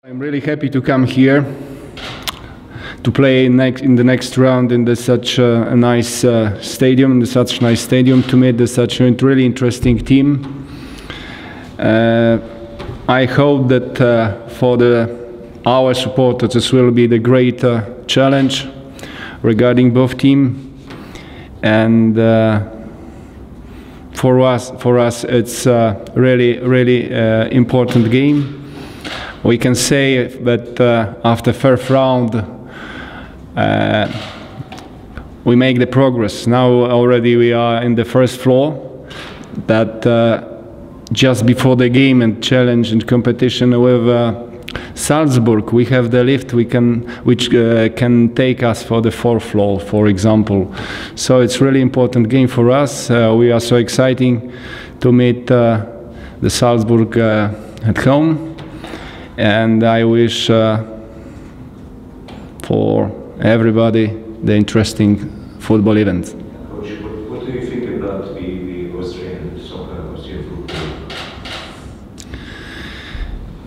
I'm really happy to come here to play in the next round in such a nice stadium, to meet such a really interesting team. I hope that for our supporters this will be the great challenge regarding both teams, and for us it's really important game. We can say that after first round we make the progress. Now already we are in the first floor, but just before the game and challenge and competition with Salzburg, we have the lift which can take us for the fourth floor, for example. So it's really important game for us. We are so exciting to meet the Salzburg at home. And I wish for everybody the interesting football event. Coach, what do you think about the Austrian soccer, Austrian football?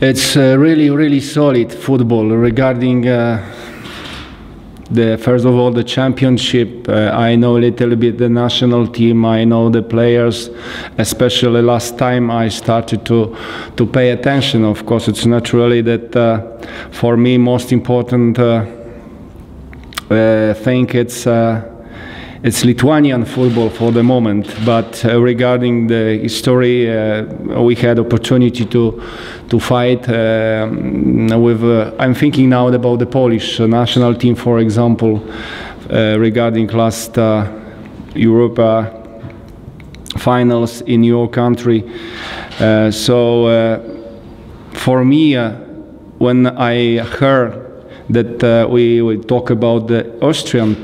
It's really solid football. Regarding first of all the championship, I know a little bit the national team, I know the players, especially last time I started to pay attention. Of course, it's naturally that for me most important thing it's Lithuanian football for the moment, but regarding the history, we had opportunity to fight with. I'm thinking now about the Polish national team, for example, regarding last Europa finals in your country. For me, when I heard that we talk about the Austrian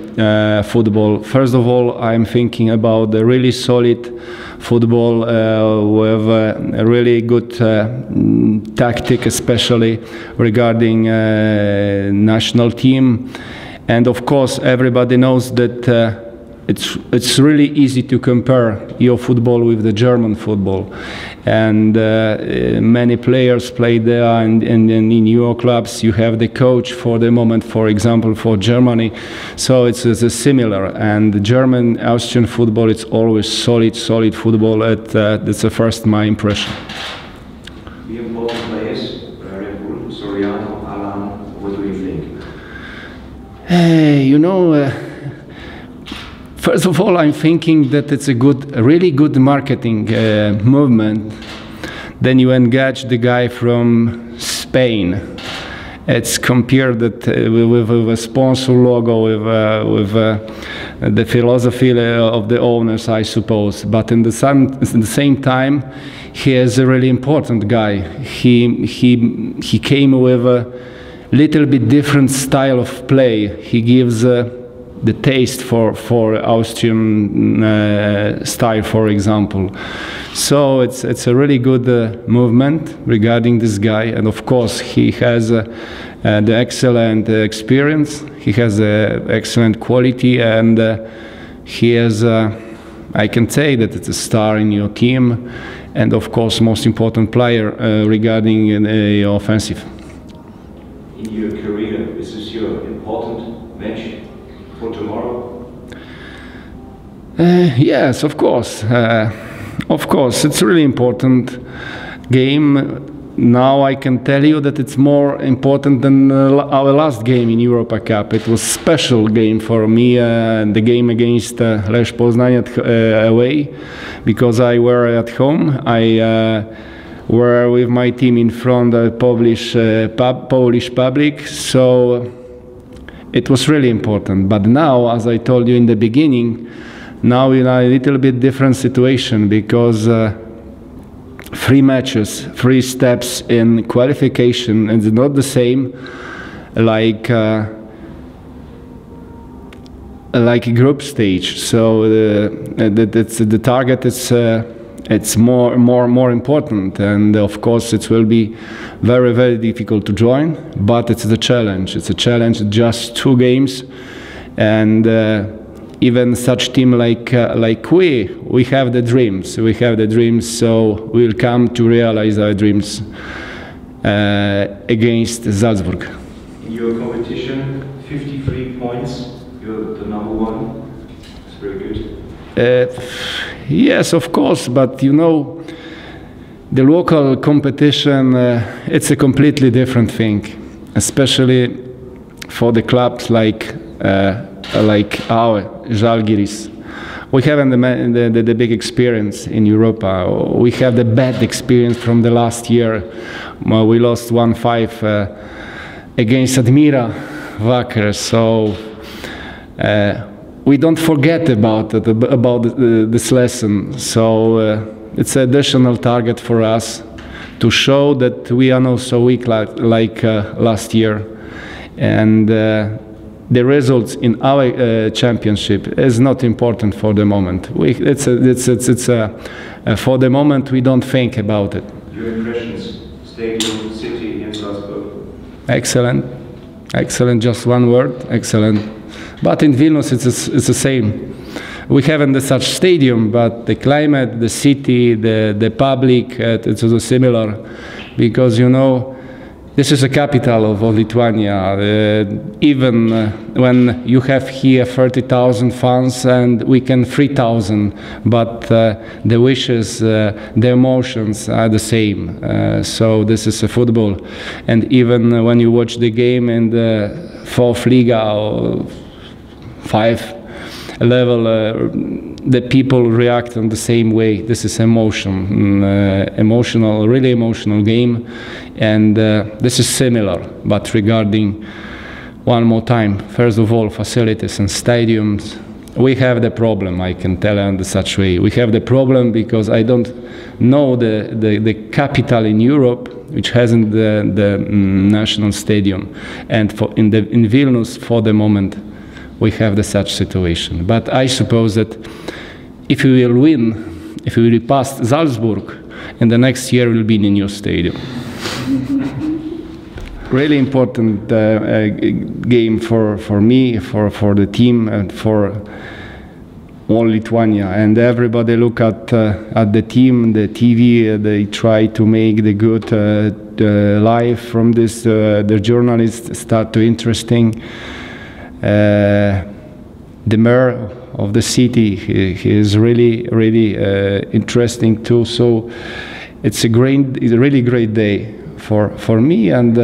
football, first of all, I'm thinking about the really solid football with a really good tactic, especially regarding national team. And of course, everybody knows that it's really easy to compare your football with the German football, and many players play there, and in your clubs you have the coach for the moment, for example, for Germany. So it's similar, and the German Austrian football, it's always solid football. That's the first my impression. The important players, Soriano, Alan, what do you think? You know, first of all, I'm thinking that it's a really good marketing movement. Then you engage the guy from Spain. It's compared that with a sponsor logo, with the philosophy of the owners, I suppose. But at the same time, he is a really important guy. He came with a little bit different style of play. He gives the taste for Austrian style, for example. So it's a really good movement regarding this guy, and of course he has the excellent experience, he has excellent quality, and he has, I can say that it's a star in your team, and of course most important player regarding your offensive. In your career, is this your important match for tomorrow? Yes, of course. Of course, it's a really important game. Now I can tell you that it's more important than our last game in Europa Cup. It was a special game for me, the game against Lech Poznań away, because I were at home. I were with my team in front of the Polish public, so it was really important. But now, as I told you in the beginning, now we're in a little bit different situation, because 3 matches, 3 steps in qualification, and it's not the same like a group stage. So the target is it's more important, and of course it will be very difficult to join, but it's the challenge. It's a challenge, just 2 games, and even such team like we have the dreams. We have the dreams, so we'll come to realize our dreams. against Salzburg. In your competition, 53 points, you're the number one. It's very good. Yes, of course, but you know, the local competition, it's a completely different thing, especially for the clubs like our Žalgiris. We haven't the big experience in Europa. We have the bad experience from the last year. We lost 1-5 against Admira Wacker. So we don't forget about this lesson. So it's an additional target for us to show that we are not so weak like last year. And the results in our championship is not important for the moment. For the moment we don't think about it. Your impressions, stadium, city in Salzburg? Excellent, excellent. Just one word, excellent. But in Vilnius it's the same. We haven't such stadium, but the climate, the city, the public, it's also similar, because you know, this is the capital of Lithuania. Even when you have here 30,000 fans and we can 3,000, but the wishes, the emotions are the same. So this is a football. And even when you watch the game in the 4th Liga or 5 level, the people react in the same way. This is emotional, really emotional game, and this is similar. But regarding, one more time, first of all, facilities and stadiums, we have the problem. I can tell in such way. We have the problem because I don't know the capital in Europe which hasn't the national stadium, and in Vilnius for the moment we have such situation. But I suppose that if we will win, if we will pass Salzburg, in the next year will be in a new stadium. Really important game for me, for the team, and for all Lithuania. And everybody look at the team, the TV. They try to make the good life from this. The journalists start to interesting. The mayor of the city, he is really interesting too. So it's a really great day for me and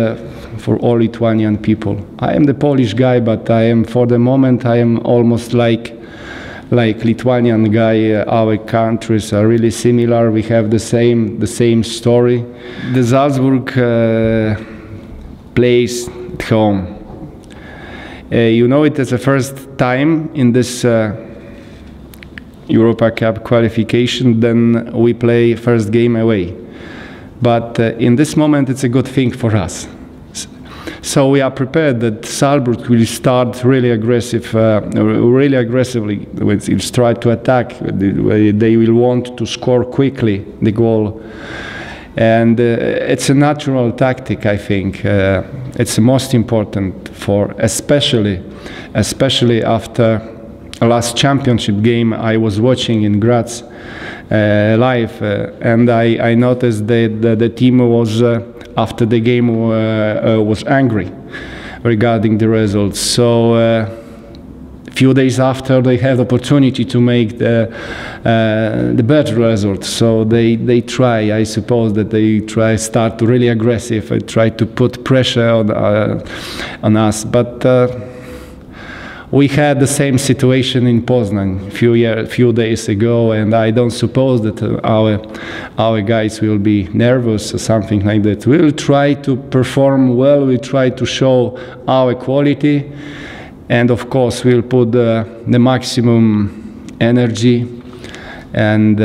for all Lithuanian people. I am the Polish guy, but for the moment I am almost like Lithuanian guy. Our countries are really similar. We have the same story. The Salzburg plays at home. You know, it is the first time in this Europa Cup qualification, then we play first game away. But in this moment, it's a good thing for us. So we are prepared that Salzburg will start really aggressively. They'll try to attack. They will want to score quickly the goal. And it's a natural tactic, I think. It's most important especially after a last championship game I was watching in Graz live, and I noticed that the team was after the game was angry regarding the results. So a few days after, they had opportunity to make the better results. So they try. I suppose that they start to really aggressive. Try to put pressure on us, but. We had the same situation in Poznan a few days ago, and I don't suppose that our guys will be nervous or something like that. We'll try to perform well, we'll try to show our quality, and of course we'll put the maximum energy, and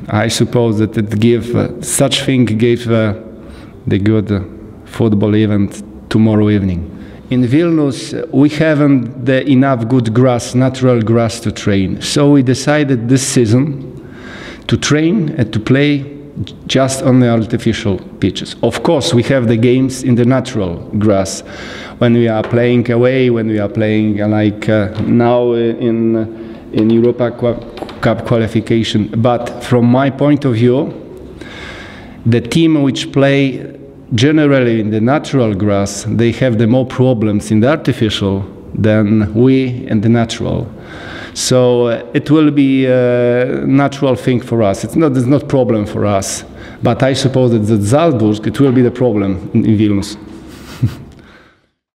I suppose that such thing gave the good football event tomorrow evening. In Vilnius, we haven't enough good grass, natural grass to train. So we decided this season to train and to play just on the artificial pitches. Of course, we have the games in the natural grass. When we are playing away, when we are playing like now in Europa Cup qualification. But from my point of view, the team which play generally in the natural grass, they have the more problems in the artificial than we in the natural. So it will be a natural thing for us. It's not problem for us. But I suppose that at Salzburg it will be the problem in Vilnius.